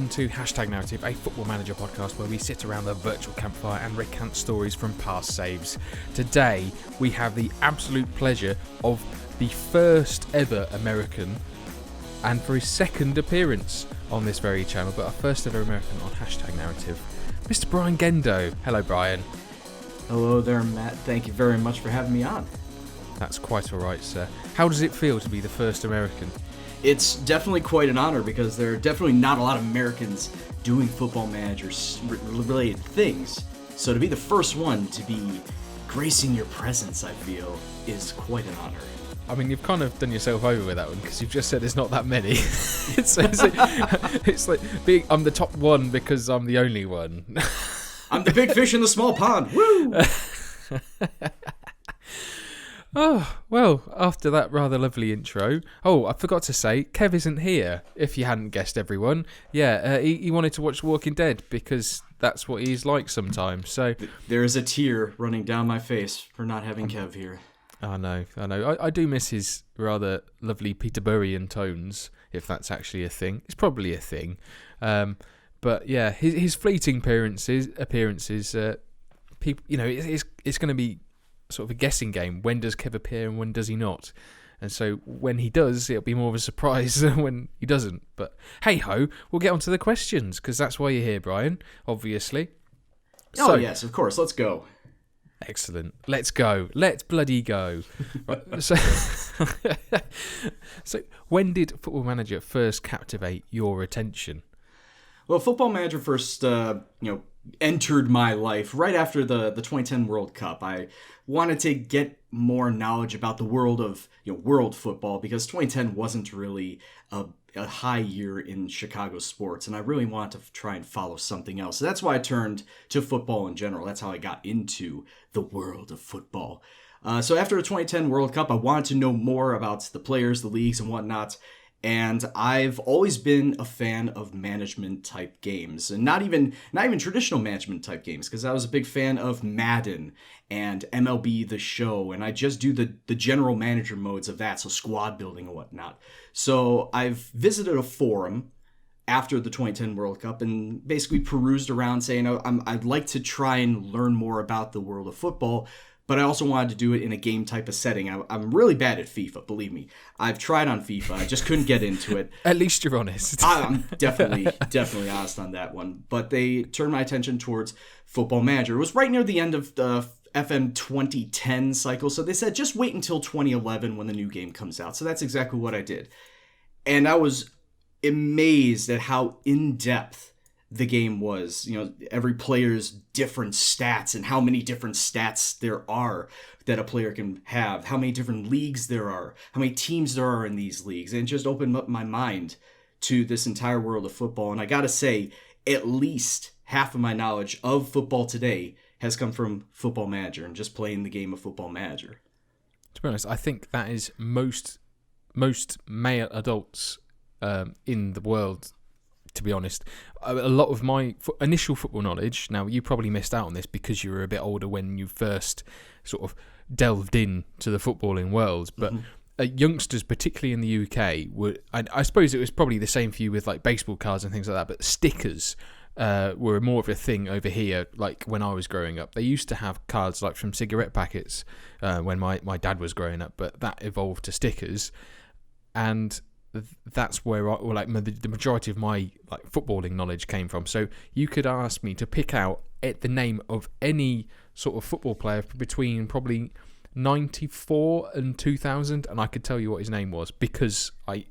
welcome to Hashtag Narrative, a Football Manager podcast where we sit around the virtual campfire and recount stories from past saves. Today, we have the absolute pleasure of the first ever American, and for his second appearance on this very channel, but our first ever American on Hashtag Narrative, Mr. Brian Gendo. Hello, Brian. Hello there, Matt. Thank you very much for having me on. That's quite all right, sir. How does it feel to be the first American? It's definitely quite an honor because there are definitely not a lot of Americans doing Football Manager related things. So to be the first one to be gracing your presence, I feel, is quite an honor. I mean, you've kind of done yourself over with that one because you've just said there's not that many. it's like being, I'm the top one because I'm the only one. I'm the big fish in the small pond. Woo! Oh, well, after that rather lovely intro. Oh, I forgot to say, Kev isn't here, if you hadn't guessed, everyone. Yeah, he wanted to watch Walking Dead because that's what he's like sometimes. So there is a tear running down my face for not having Kev here. I know. I do miss his rather lovely Peterburian tones, if that's actually a thing. It's probably a thing. But yeah, his fleeting appearances, people, you know, it's going to be sort of a guessing game. When does Kev appear and when does he not? And so when he does, it'll be more of a surprise than when he doesn't. But hey ho, we'll get on to the questions because that's why you're here, Brian, obviously. Oh, yes, of course. Let's go. Excellent. Let's go. Let's bloody go. Right, so when did Football Manager first captivate your attention? Well, Football Manager first, entered my life right after the 2010 World Cup. I wanted to get more knowledge about the world of world football because 2010 wasn't really a high year in Chicago sports, and I really wanted to try and follow something else. So that's why I turned to football in general. That's how I got into the world of football. So after the 2010 World Cup, I wanted to know more about the players, the leagues, and whatnot. And I've always been a fan of management type games, and not even traditional management type games, because I was a big fan of Madden and MLB The Show, and I just do the general manager modes of that, so squad building and whatnot. So I've visited a forum after the 2010 World Cup and basically perused around saying, I'd like to try and learn more about the world of football, but I also wanted to do it in a game type of setting. I'm really bad at FIFA, believe me. I've tried on FIFA. I just couldn't get into it. At least you're honest. I'm definitely honest on that one. But they turned my attention towards Football Manager. It was right near the end of the FM 2010 cycle, so they said just wait until 2011 when the new game comes out. So that's exactly what I did. And I was amazed at how in-depth the game was, every player's different stats and how many different stats there are that a player can have, how many different leagues there are, how many teams there are in these leagues, and it just opened up my mind to this entire world of football. And I gotta say, at least half of my knowledge of football today has come from Football Manager and just playing the game of Football Manager. To be honest, I think that is most male adults in the world. To be honest, a lot of my initial football knowledge, now you probably missed out on this because you were a bit older when you first sort of delved into the footballing world, but youngsters, particularly in the UK, I suppose it was probably the same for you with like baseball cards and things like that, but stickers were more of a thing over here. Like when I was growing up, they used to have cards like from cigarette packets when my dad was growing up, but that evolved to stickers, and that's where the majority of my footballing knowledge came from. So you could ask me to pick out the name of any sort of football player between probably 94 and 2000, and I could tell you what his name was because I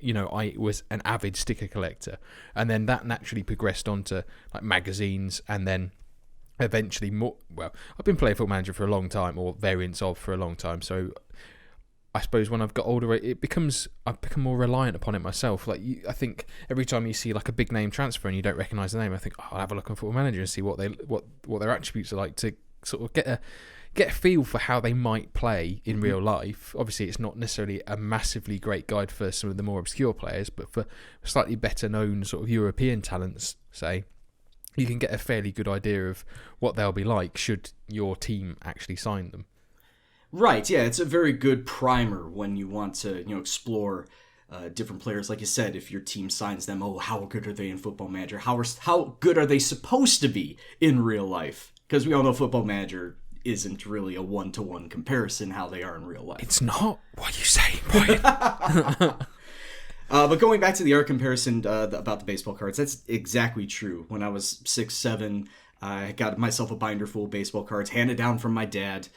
was an avid sticker collector, and then that naturally progressed onto like magazines, and then eventually more. Well, I've been playing Football Manager for a long time, or variants of for a long time, so I suppose when I've got older, I've become more reliant upon it myself. I think every time you see like a big name transfer and you don't recognise the name, I think I'll have a look on Football Manager and see what their attributes are like to sort of get a feel for how they might play in real life. Obviously, it's not necessarily a massively great guide for some of the more obscure players, but for slightly better known sort of European talents, say, you can get a fairly good idea of what they'll be like should your team actually sign them. Right, yeah, it's a very good primer when you want to, explore different players. Like you said, if your team signs them, oh, how good are they in Football Manager? How good are they supposed to be in real life? Because we all know Football Manager isn't really a one-to-one comparison how they are in real life. It's not. What are you saying, Brian? But going back to the art comparison about the baseball cards, that's exactly true. When I was 6, 7, I got myself a binder full of baseball cards handed down from my dad.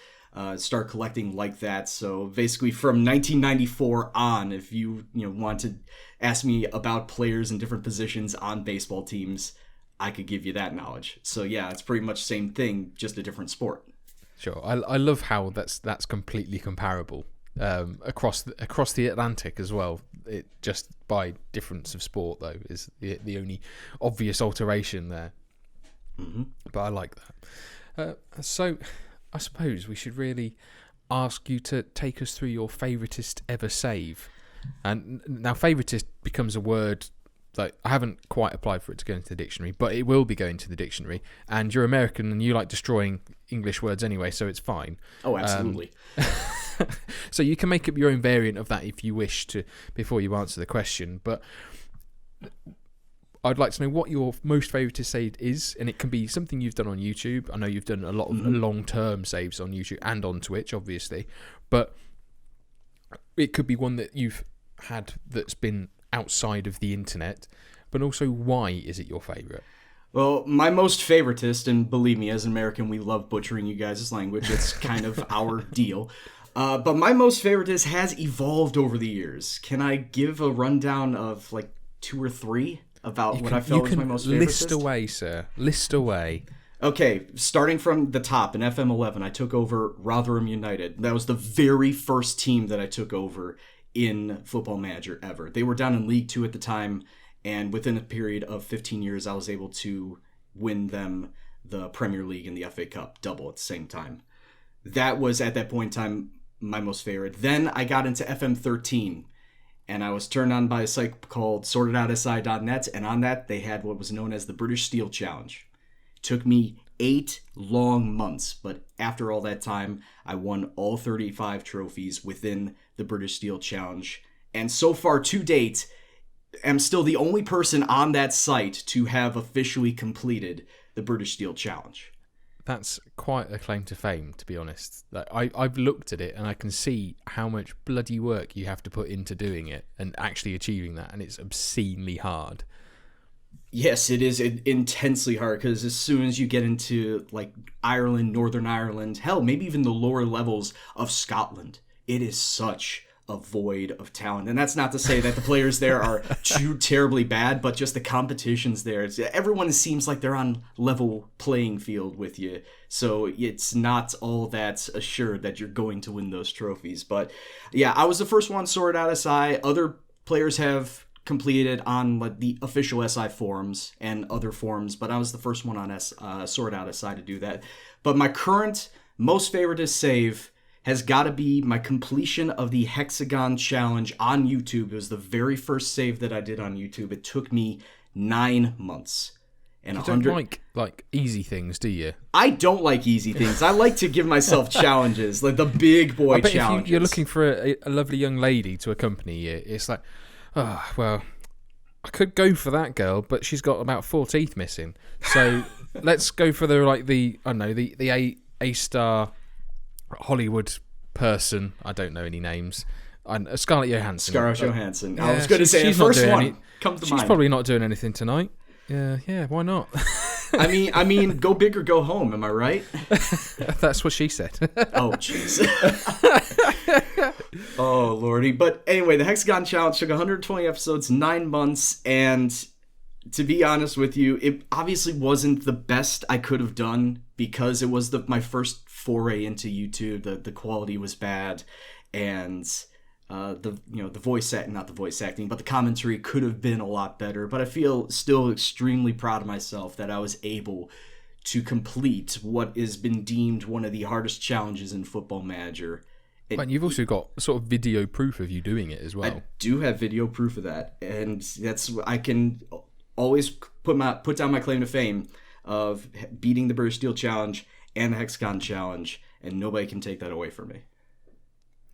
Start collecting like that. So basically from 1994 on, if you want to ask me about players in different positions on baseball teams, I could give you that knowledge. So yeah, it's pretty much the same thing, just a different sport. Sure. I love how that's completely comparable across the Atlantic as well. It just by difference of sport though is the only obvious alteration there. Mm-hmm. But I like that. So I suppose we should really ask you to take us through your favoritist ever save. And now favoritist becomes a word like I haven't quite applied for it to go into the dictionary, but it will be going to the dictionary. And you're American and you like destroying English words anyway, so it's fine. Oh, absolutely. So you can make up your own variant of that if you wish to before you answer the question. But I'd like to know what your most favourite save is, and it can be something you've done on YouTube. I know you've done a lot of long-term saves on YouTube and on Twitch, obviously, but it could be one that you've had that's been outside of the internet, but also why is it your favourite? Well, my most favoritist, and believe me, as an American, we love butchering you guys' language. It's kind of our deal. But my most favoritist has evolved over the years. Can I give a rundown of like 2 or 3? About what I felt was my most favorite. List away, sir. List away. Okay, starting from the top, in FM 11, I took over Rotherham United. That was the very first team that I took over in Football Manager ever. They were down in League 2 at the time, and within a period of 15 years, I was able to win them the Premier League and the FA Cup double at the same time. That was, at that point in time, my most favorite. Then I got into FM 13. And I was turned on by a site called sortedoutsI.net, and on that they had what was known as the British Steel Challenge. It took me 8 long months, but after all that time, I won all 35 trophies within the British Steel Challenge. And so far to date, am still the only person on that site to have officially completed the British Steel Challenge. That's quite a claim to fame, to be honest. Like, I've looked at it and I can see how much bloody work you have to put into doing it and actually achieving that, and it's obscenely hard. Yes, it is intensely hard, because as soon as you get into like Ireland, Northern Ireland, hell, maybe even the lower levels of Scotland, it is such a void of talent. And that's not to say that the players there are too terribly bad, but just the competitions there. Everyone seems like they're on level playing field with you. So it's not all that assured that you're going to win those trophies. But yeah, I was the first one sorted out SI. Other players have completed on like the official SI forums and other forums, but I was the first one on sorted out SI to do that. But my current most favoritist save has got to be my completion of the Hexagon challenge on YouTube. It was the very first save that I did on YouTube. It took me 9 months. And you don't like easy things, do you? I don't like easy things. I like to give myself challenges, like the big boy I bet challenges. If you're looking for a lovely young lady to accompany you, it's like, oh, well, I could go for that girl, but she's got about 4 teeth missing. So let's go for the A-star Hollywood person. I don't know any names. Scarlett Johansson. Scarlett Johansson. Yeah, I was going to say the first one comes to mind. She's probably not doing anything tonight. Yeah, why not? I mean, go big or go home. Am I right? That's what she said. Oh, jeez. Oh, lordy. But anyway, the Hexagon Challenge took 120 episodes, 9 months, and to be honest with you, it obviously wasn't the best I could have done because it was my first foray into YouTube. The quality was bad, and the voice acting, not the voice acting, but the commentary could have been a lot better. But I feel still extremely proud of myself that I was able to complete what has been deemed one of the hardest challenges in Football Manager. And you've also got sort of video proof of you doing it as well. I do have video proof of that, and I can always put down my claim to fame of beating the British Steel Challenge and the Hexagon Challenge, and nobody can take that away from me.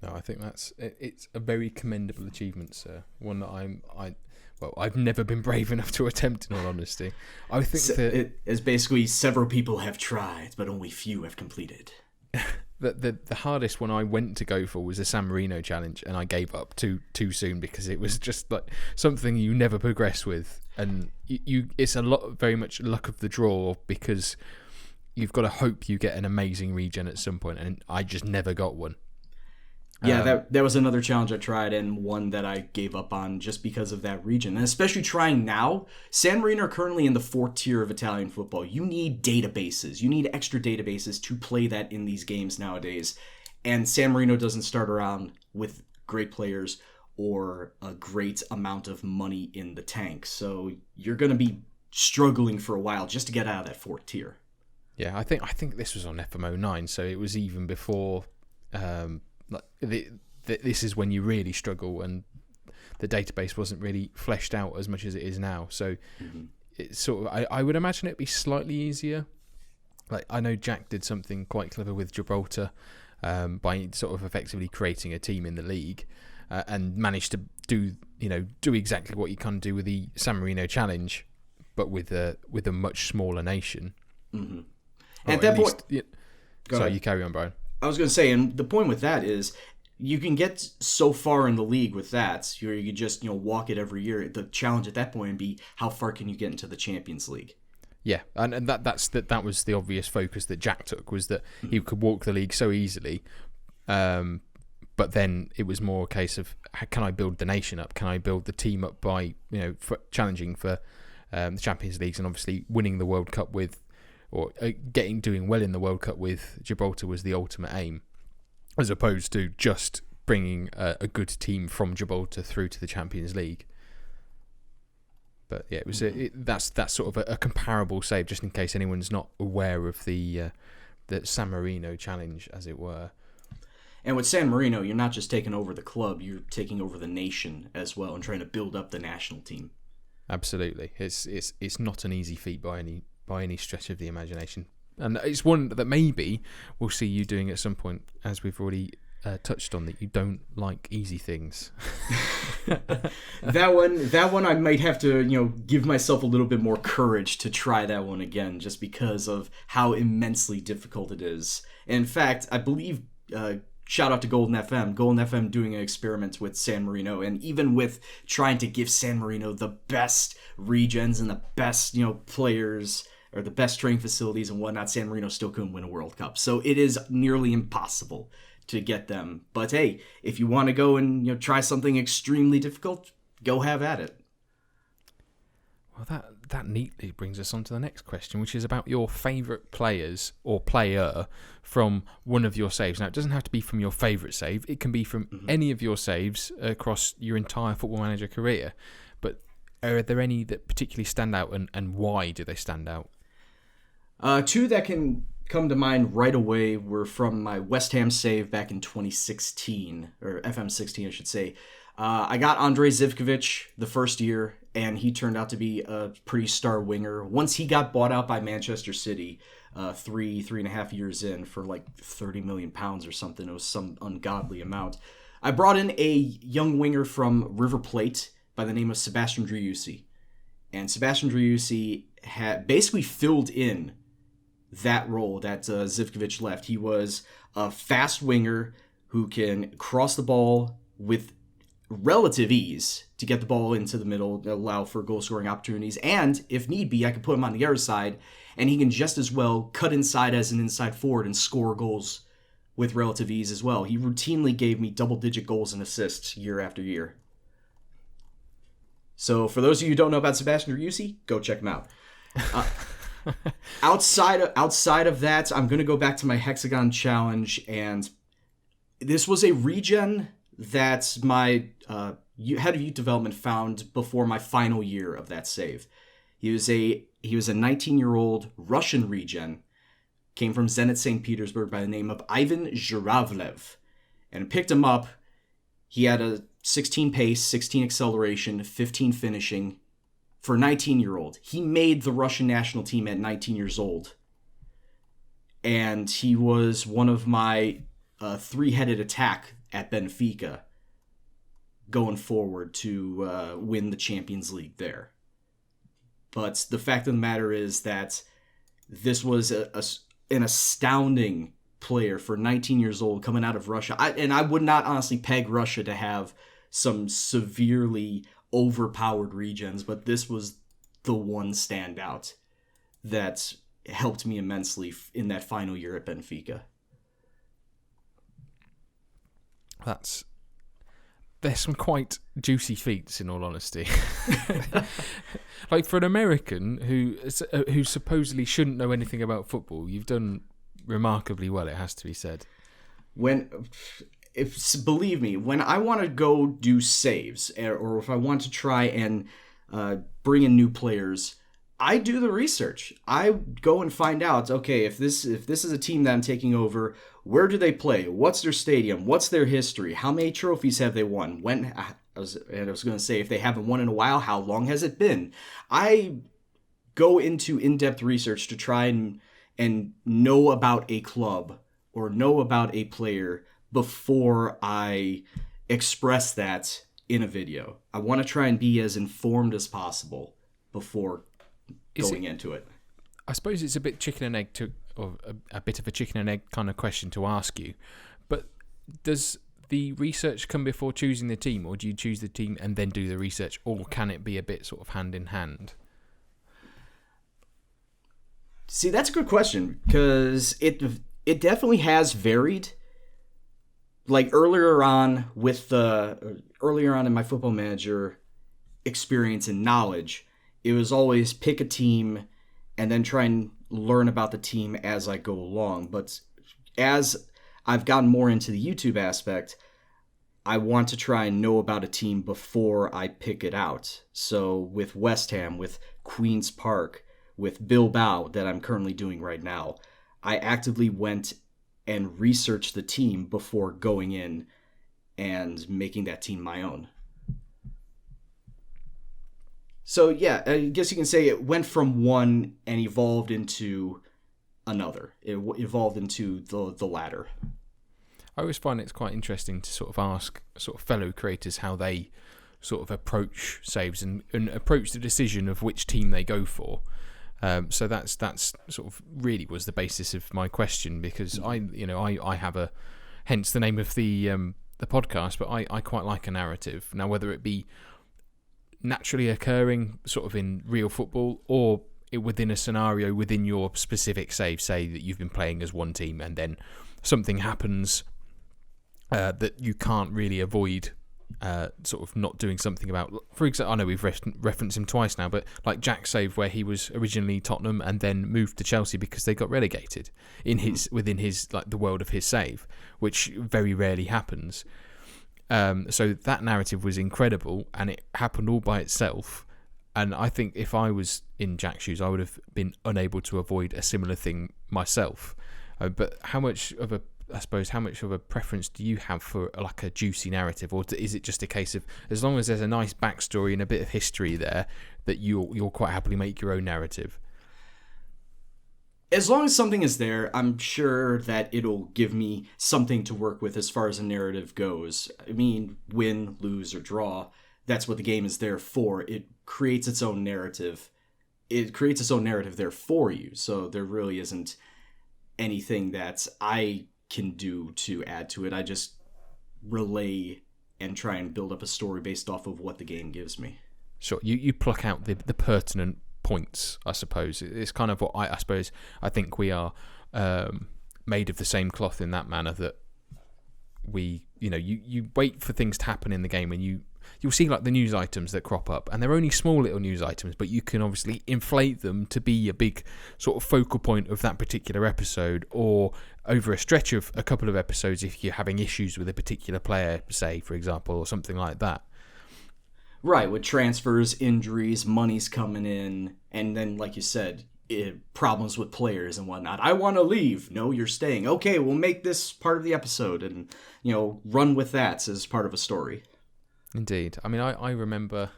No, I think it's a very commendable achievement, sir. One that I've never been brave enough to attempt, in all honesty. I think that it is basically several people have tried, but only few have completed. The hardest one I went to go for was the San Marino challenge, and I gave up too soon because it was just like something you never progress with, and it's very much luck of the draw, because you've got to hope you get an amazing regen at some point, and I just never got one. Yeah, that was another challenge I tried, and one that I gave up on just because of that region. And especially trying now, San Marino are currently in the 4th tier of Italian football. You need databases. You need extra databases to play that in these games nowadays. And San Marino doesn't start around with great players or a great amount of money in the tank. So you're going to be struggling for a while just to get out of that 4th tier. Yeah, I think this was on FM09, so it was even before... this is when you really struggle, and the database wasn't really fleshed out as much as it is now. So it's sort of, I would imagine it'd be slightly easier. Like, I know Jack did something quite clever with Gibraltar by sort of effectively creating a team in the league, and managed to do exactly what you can do with the San Marino challenge, but with a much smaller nation. Mm-hmm. At that point, sorry, you carry on, Brian. I was going to say, and the point with that is you can get so far in the league with that, you can just walk it every year. The challenge at that point would be, how far can you get into the Champions League? Yeah, and that was the obvious focus that Jack took, was that he could walk the league so easily, but then it was more a case of, can I build the nation up? Can I build the team up by challenging for the Champions Leagues, and obviously winning the World Cup with, or doing well in the World Cup with Gibraltar was the ultimate aim, as opposed to just bringing a good team from Gibraltar through to the Champions League. But yeah, it was that's sort of a comparable save, just in case anyone's not aware of the San Marino challenge, as it were. And with San Marino, you're not just taking over the club; you're taking over the nation as well, and trying to build up the national team. Absolutely, it's not an easy feat by any stretch of the imagination, and it's one that maybe we'll see you doing at some point, as we've already touched on, that you don't like easy things. that one I might have to give myself a little bit more courage to try that one again, just because of how immensely difficult it is. In fact, I believe shout out to Golden FM doing an experiment with San Marino, and even with trying to give San Marino the best regens and the best players, or the best training facilities and whatnot, San Marino still couldn't win a World Cup. So it is nearly impossible to get them. But hey, if you want to go and try something extremely difficult, go have at it. Well, that neatly brings us on to the next question, which is about your favourite players or player from one of your saves. Now, it doesn't have to be from your favourite save. It can be from any of your saves across your entire Football Manager career. But are there any that particularly stand out, and why do they stand out? Two that can come to mind right away were from my West Ham save back in 2016, or FM16, I should say. I got Andrej Zivkovic the first year, and he turned out to be a pretty star winger. Once he got bought out by Manchester City, 3.5 years in, for like £30 million or something. It was some ungodly amount. I brought in a young winger from River Plate by the name of Sebastian Driussi. And Sebastian Driussi had basically filled in that role that Zivkovic left. He was a fast winger who can cross the ball with relative ease to get the ball into the middle, allow for goal-scoring opportunities, and if need be, I could put him on the other side, and he can just as well cut inside as an inside forward and score goals with relative ease as well. He routinely gave me double-digit goals and assists year after year. So for those of you who don't know about Sebastian Driussi, go check him out. Outside of that, I'm going to go back to my Hexagon challenge, and this was a regen that my head of youth development found before my final year of that save. He was a 19-year-old Russian regen, came from Zenit St. Petersburg by the name of Ivan Zhuravlev, and picked him up. He had a 16 pace, 16 acceleration, 15 finishing for a 19-year-old. He made the Russian national team at 19 years old, and he was one of my three-headed attack at Benfica going forward to win the Champions League there. But the fact of the matter is that this was an astounding player for 19 years old coming out of Russia. I would not honestly peg Russia to have some severely overpowered regions, but this was the one standout that helped me immensely in that final year at Benfica. There's some quite juicy feats, in all honesty. Like, for an American who supposedly shouldn't know anything about football, you've done remarkably well, it has to be said. Believe me, when I want to go do saves, or if I want to try and bring in new players, I do the research. I go and find out, okay, if this is a team that I'm taking over, where do they play? What's their stadium? What's their history? How many trophies have they won? I was going to say, if they haven't won in a while, how long has it been? I go into in-depth research to try and know about a club or know about a player before I express that in a video. I want to try and be as informed as possible before going into it. I suppose it's a bit chicken and egg or a bit of a chicken and egg kind of question to ask you, but does the research come before choosing the team, or do you choose the team and then do the research, or can it be a bit sort of hand in hand? See, that's a good question, because it definitely has varied. Like earlier on in my Football Manager experience and knowledge, it was always pick a team and then try and learn about the team as I go along. But as I've gotten more into the YouTube aspect, I want to try and know about a team before I pick it out. So with West Ham, with Queen's Park, with Bilbao that I'm currently doing right now, I actively went and researched the team before going in and making that team my own. So yeah, I guess you can say it went from one and evolved into another. It evolved into the latter. I always find it's quite interesting to sort of ask sort of fellow creators how they sort of approach saves and approach the decision of which team they go for. So that's sort of really was the basis of my question, because I have a, hence the name of the podcast, but I quite like a narrative. Now, whether it be naturally occurring sort of in real football or within a scenario within your specific save, say that you've been playing as one team and then something happens that you can't really avoid sort of not doing something about. For example, I know we've referenced him twice now, but like Jack's save where he was originally Tottenham and then moved to Chelsea because they got relegated within his like the world of his save, which very rarely happens. So that narrative was incredible, and it happened all by itself. And I think if I was in Jack's shoes, I would have been unable to avoid a similar thing myself. But how much of a preference do you have for like a juicy narrative, or is it just a case of as long as there's a nice backstory and a bit of history there, that you'll quite happily make your own narrative? As long as something is there, I'm sure that it'll give me something to work with as far as a narrative goes. I mean, win, lose, or draw, that's what the game is there for. It creates its own narrative. It creates its own narrative there for you, so there really isn't anything that I can do to add to it. I just relay and try and build up a story based off of what the game gives me. Sure, you pluck out the pertinent points, I suppose. It's kind of what I suppose I think we are made of the same cloth in that manner, that we, you wait for things to happen in the game, and you'll see like the news items that crop up, and they're only small little news items, but you can obviously inflate them to be a big sort of focal point of that particular episode, or over a stretch of a couple of episodes if you're having issues with a particular player, say, for example, or something like that. Right, with transfers, injuries, money's coming in, and then, like you said, problems with players and whatnot. I want to leave. No, you're staying. Okay, we'll make this part of the episode and, run with that as part of a story. Indeed. I mean, I remember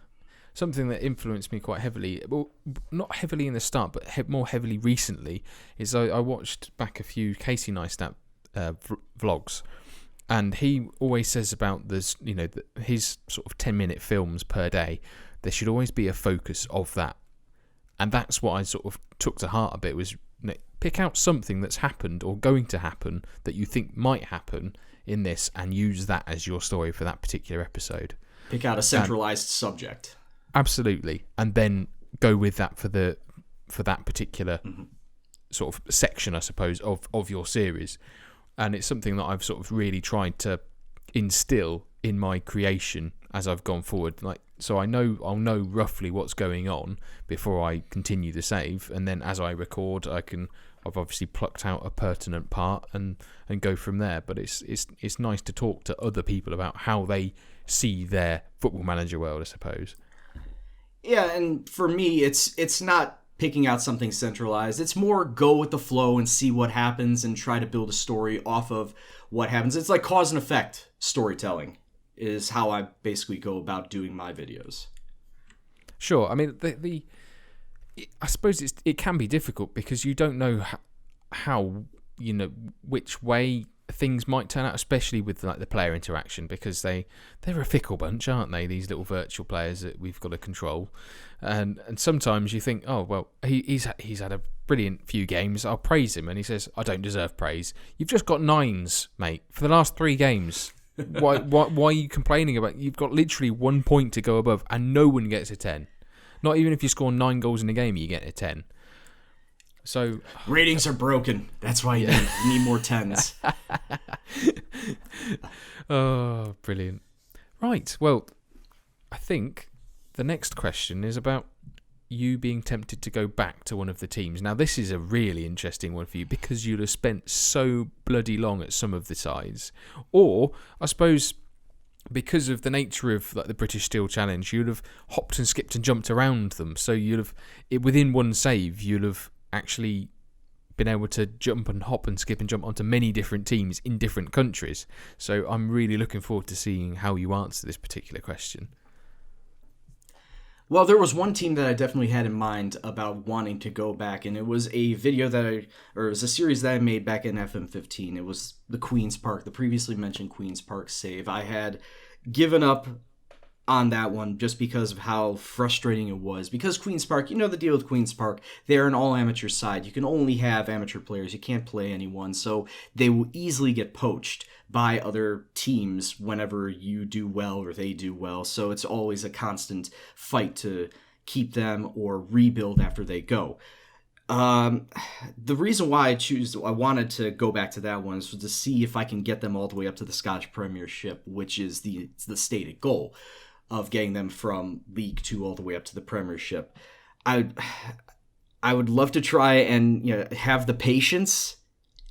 something that influenced me quite heavily, well, not heavily in the start, but more heavily recently, is I watched back a few Casey Neistat vlogs, And he always says about this, his sort of 10-minute films per day, there should always be a focus of that. And that's what I sort of took to heart a bit, was pick out something that's happened or going to happen that you think might happen in this, and use that as your story for that particular episode. Pick out a centralized subject. Absolutely. And then go with that for that particular sort of section, I suppose, of your series. And it's something that I've sort of really tried to instill in my creation as I've gone forward. So I'll know roughly what's going on before I continue the save, and then as I record, I've obviously plucked out a pertinent part and go from there. But it's nice to talk to other people about how they see their Football Manager world, I suppose. Yeah, and for me, it's not picking out something centralized. It's more go with the flow and see what happens and try to build a story off of what happens. It's like cause and effect storytelling is how I basically go about doing my videos. Sure. I mean, I suppose it can be difficult because you don't know how which way things might turn out, especially with the player interaction, because they're a fickle bunch, aren't they? These little virtual players that we've got to control, and sometimes you think, oh well, he's had a brilliant few games, I'll praise him, and he says, I don't deserve praise. You've just got 9s, mate, for the last 3 games. Why are you complaining about? You've got literally 1 point to go above, and no one gets a 10. Not even if you score 9 goals in a game, you get a 10. So ratings are broken. That's why you need more 10s. Oh, brilliant. Right. Well, I think the next question is about you being tempted to go back to one of the teams. Now, this is a really interesting one for you because you'd have spent so bloody long at some of the sides. Or, I suppose, because of the nature of the British Steel Challenge, you'd have hopped and skipped and jumped around them. So you'd have, within one save, you'd have actually been able to jump and hop and skip and jump onto many different teams in different countries. So I'm really looking forward to seeing how you answer this particular question. Well, there was one team that I definitely had in mind about wanting to go back, and it was a video it was a series that I made back in FM15. It was the Queen's Park, the previously mentioned Queen's Park save. I had given up on that one just because of how frustrating it was. Because Queen's Park, the deal with Queen's Park, they're an all-amateur side. You can only have amateur players. You can't play anyone. So they will easily get poached by other teams whenever you do well or they do well. So it's always a constant fight to keep them or rebuild after they go. The reason why I wanted to go back to that one was to see if I can get them all the way up to the Scottish Premiership, which is the stated goal of getting them from League 2 all the way up to the Premiership. I would love to try and have the patience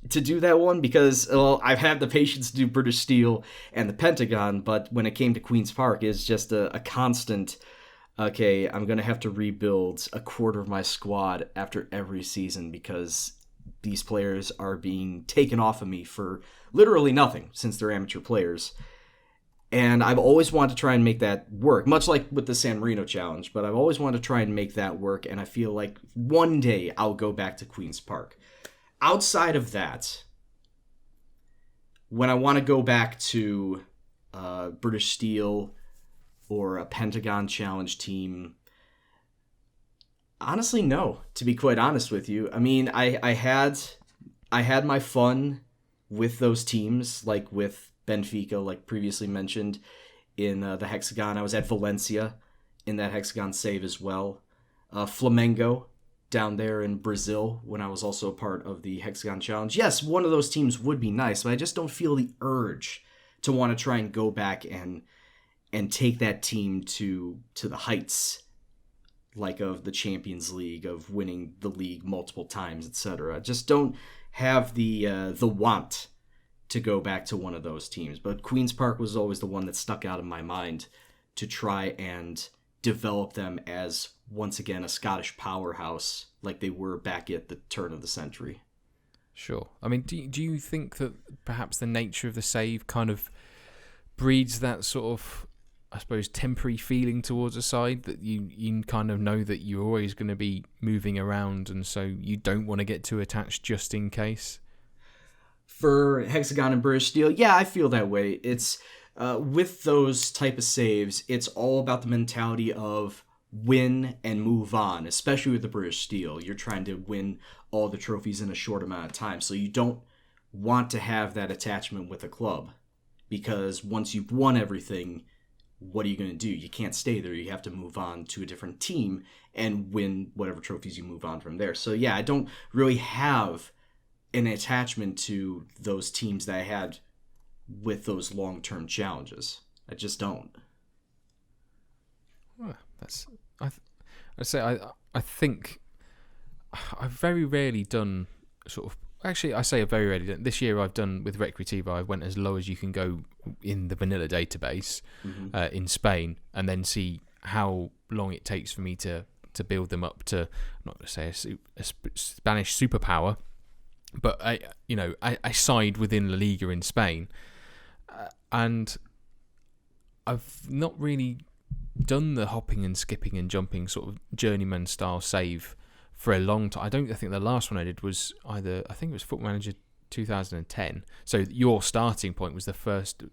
to do that one because I've had the patience to do British Steel and the Pentagon, but when it came to Queen's Park, it's just a constant, okay, I'm going to have to rebuild a quarter of my squad after every season because these players are being taken off of me for literally nothing since they're amateur players. And I've always wanted to try and make that work, much like with the San Marino challenge, but I've always wanted to try and make that work, and I feel like one day I'll go back to Queen's Park. Outside of that, when I want to go back to British Steel or a Pentagon challenge team, honestly, no, to be quite honest with you. I mean, I had my fun with those teams, like with Benfica, like previously mentioned, in the Hexagon. I was at Valencia in that Hexagon save as well. Flamengo down there in Brazil when I was also a part of the Hexagon Challenge. Yes, one of those teams would be nice, but I just don't feel the urge to want to try and go back and take that team to the heights like of the Champions League, of winning the league multiple times, etc. I just don't have the want to go back to one of those teams. But Queen's Park was always the one that stuck out in my mind to try and develop them as, once again, a Scottish powerhouse like they were back at the turn of the century. Sure. I mean, do you think that perhaps the nature of the save kind of breeds that sort of, I suppose, temporary feeling towards a side that you kind of know that you're always going to be moving around, and so you don't want to get too attached just in case? for Hexagon and British Steel, yeah, I feel that way. It's with those type of saves, it's all about the mentality of win and move on, especially with the British Steel. You're trying to win all the trophies in a short amount of time, so you don't want to have that attachment with a club, because once you've won everything, what are you going to do? You can't stay there. You have to move on to a different team and win whatever trophies you move on from there. So yeah, I don't really have an attachment to those teams that I had with those long-term challenges. I just don't. Well, I think I've very rarely done sort of. Actually, I say I've very rarely done. This year I've done with Recreativa. I went as low as you can go in the vanilla database in Spain, and then see how long it takes for me to build them up to, I'm not going to say a Spanish superpower, but I side within La Liga in Spain, and I've not really done the hopping and skipping and jumping sort of journeyman style save for a long time. I think the last one I did was I think it was Football Manager 2010. So your starting point was the first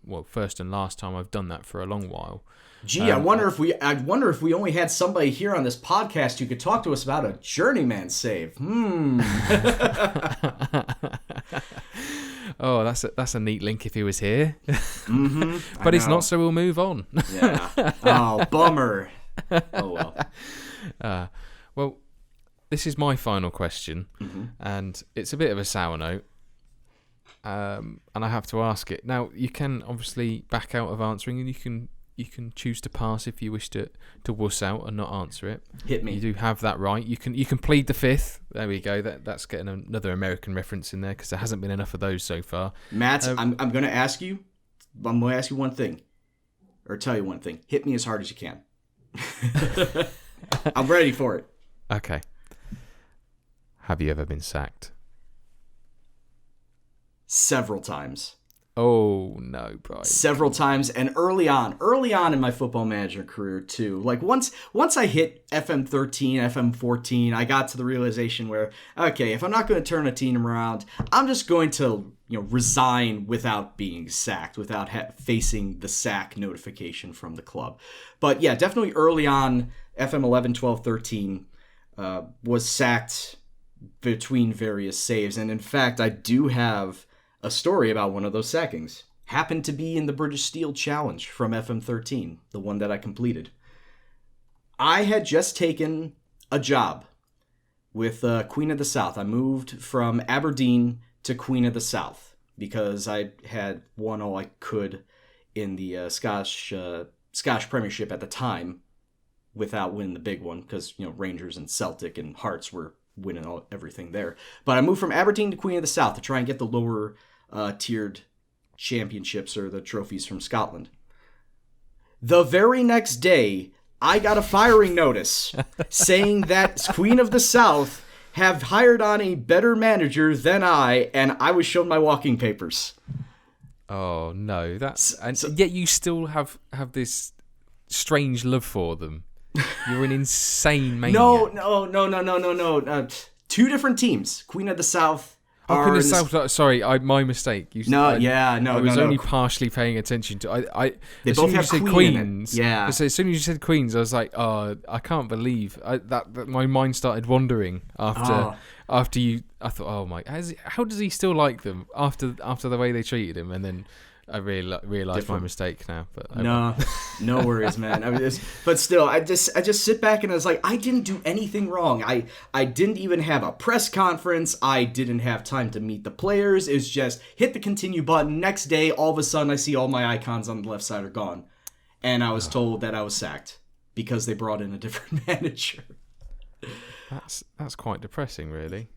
and last time I've done that for a long while. Gee, I wonder if we only had somebody here on this podcast who could talk to us about a journeyman save. Oh, that's a neat link if he was here. But he's not, so we'll move on. Yeah. Oh, bummer. Oh well. Well, this is my final question, and it's a bit of a sour note, and I have to ask it. Now, you can obviously back out of answering, and you can choose to pass if you wish to wuss out and not answer it. Hit me. You do have that right. You can plead the fifth. There we go. That's getting another American reference in there, because there hasn't been enough of those so far. Matt, I'm going to ask you. I'm going to ask you one thing, or tell you one thing. Hit me as hard as you can. I'm ready for it. Okay. Have you ever been sacked? Several times. Oh no, Brian. Several times, and early on in my Football Manager career too. Like once I hit FM 13, FM 14, I got to the realization where, okay, if I'm not going to turn a team around, I'm just going to resign without being sacked, without facing the sack notification from the club. But yeah, definitely early on, FM 11, 12, 13 was sacked between various saves, and in fact, I do have a story about one of those sackings. Happened to be in the British Steel Challenge from FM 13, the one that I completed. I had just taken a job with Queen of the South. I moved from Aberdeen to Queen of the South because I had won all I could in the Scottish Premiership at the time without winning the big one, because Rangers and Celtic and Hearts were winning everything there. But I moved from Aberdeen to Queen of the South to try and get the lower tiered championships or the trophies from Scotland. The very next day, I got a firing notice saying that Queen of the South have hired on a better manager than I, and I was shown my walking papers. Oh no, yet you still have this strange love for them. You're an insane maniac. No. Two different teams. Queen of the South. Queen of the South. Sorry, my mistake. I was only partially paying attention to. They as both soon as have you said Queen Queens. in it. Yeah. So as soon as you said Queens, I was like, oh, I can't believe that my mind started wandering after you. I thought, oh my, how does he still like them after the way they treated him? And then I realized my mistake now. But no worries, man. But still, I just sit back and I was like, I didn't do anything wrong. I didn't even have a press conference. I didn't have time to meet the players. It's just hit the continue button. Next day, all of a sudden, I see all my icons on the left side are gone, and I was told that I was sacked because they brought in a different manager. That's quite depressing, really.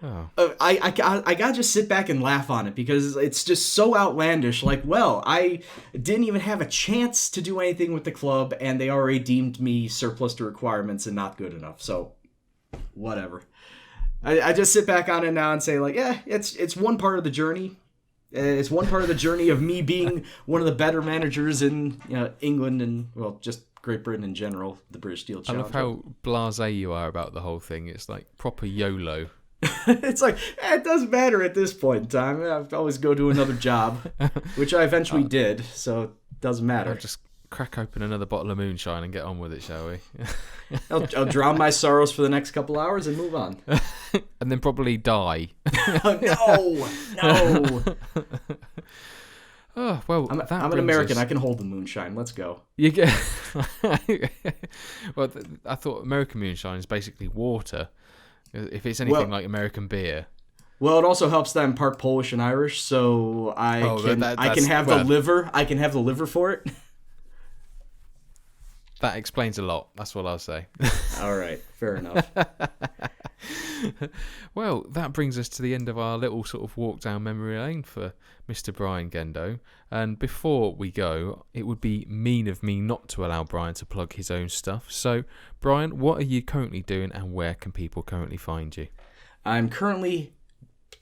Oh. I gotta just sit back and laugh on it because it's just so outlandish. Like, well, I didn't even have a chance to do anything with the club, and they already deemed me surplus to requirements and not good enough. So, whatever. I just sit back on it now and say, like, yeah, it's one part of the journey. It's one part of the journey of me being one of the better managers in England and, well, just Great Britain in general, the British Steel Challenge. I love how blasé you are about the whole thing. It's like proper YOLO. It's like, it doesn't matter at this point in time. I always go do another job, which I eventually did, so it doesn't matter. I'll just crack open another bottle of moonshine and get on with it, shall we? I'll drown my sorrows for the next couple hours and move on. And then probably die. Oh, no. Oh, well, I'm an American. I can hold the moonshine. Let's go. You get. Well, I thought American moonshine is basically water. If it's anything like American beer. Well, it also helps that I'm part Polish and Irish, so I can have the liver. I can have the liver for it. That explains a lot. That's what I'll say. All right, fair enough. Well, that brings us to the end of our little sort of walk down memory lane for Mr. Brian Gendo. And before we go, it would be mean of me not to allow Brian to plug his own stuff. So, Brian, what are you currently doing and where can people currently find you? I'm currently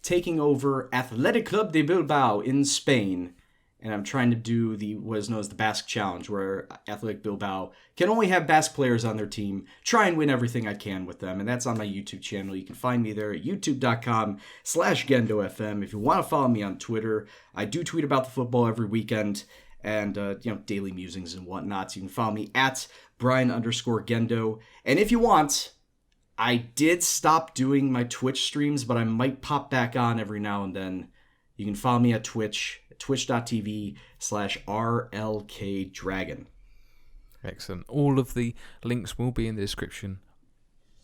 taking over Athletic Club de Bilbao in Spain. And I'm trying to do what is known as the Basque Challenge, where Athletic Bilbao can only have Basque players on their team. Try and win everything I can with them. And that's on my YouTube channel. You can find me there at youtube.com/GendoFM. If you want to follow me on Twitter, I do tweet about the football every weekend and daily musings and whatnot. So you can follow me at Brian_Gendo. And if you want, I did stop doing my Twitch streams, but I might pop back on every now and then. You can follow me at Twitch. twitch.tv/RLKDragon. Excellent. All of the links will be in the description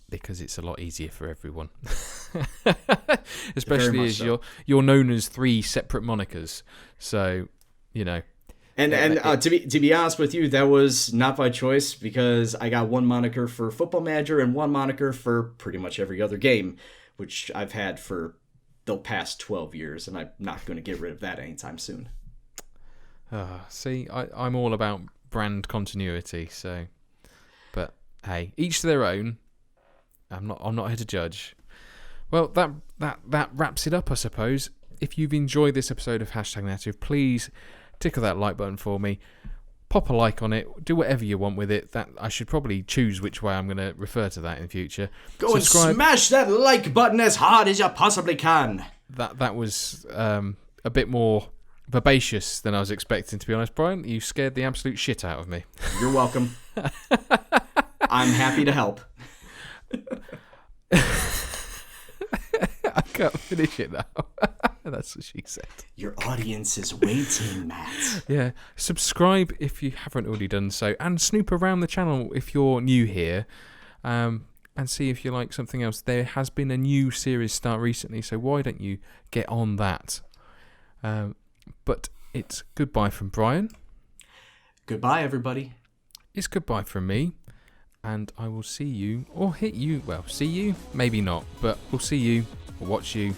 because it's a lot easier for everyone. Especially as so. You're known as 3 separate monikers. So, And to be honest with you, that was not by choice because I got one moniker for Football Manager and one moniker for pretty much every other game, which I've had for the past 12 years, and I'm not going to get rid of that anytime soon. See, I'm all about brand continuity, so... But, hey, each to their own. I'm not here to judge. Well, that wraps it up, I suppose. If you've enjoyed this episode of #Native, please tickle that like button for me. Pop a like on it. Do whatever you want with it. That I should probably choose which way I'm going to refer to that in the future. Go and smash that like button as hard as you possibly can. That was a bit more vivacious than I was expecting, to be honest, Brian. You scared the absolute shit out of me. You're welcome. I'm happy to help. I can't finish it now. That's what she said. Your audience is waiting, Matt. Yeah. Subscribe if you haven't already done so. And snoop around the channel if you're new here. And see if you like something else. There has been a new series start recently, so why don't you get on that? But it's goodbye from Brian. Goodbye, everybody. It's goodbye from me. And I will see you, or hit you. Well, see you? Maybe not. But we'll see you, or watch you.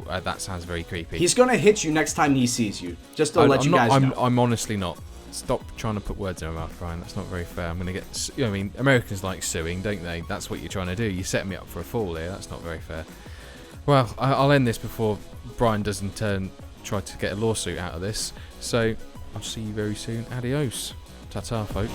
That sounds very creepy. He's going to hit you next time he sees you. Just to let you guys know. I'm honestly not. Stop trying to put words in my mouth, Brian. That's not very fair. I'm going to get... Americans like suing, don't they? That's what you're trying to do. You set me up for a fall here. That's not very fair. Well, I'll end this before Brian doesn't try to get a lawsuit out of this. So, I'll see you very soon. Adios. Ta-ta, folks.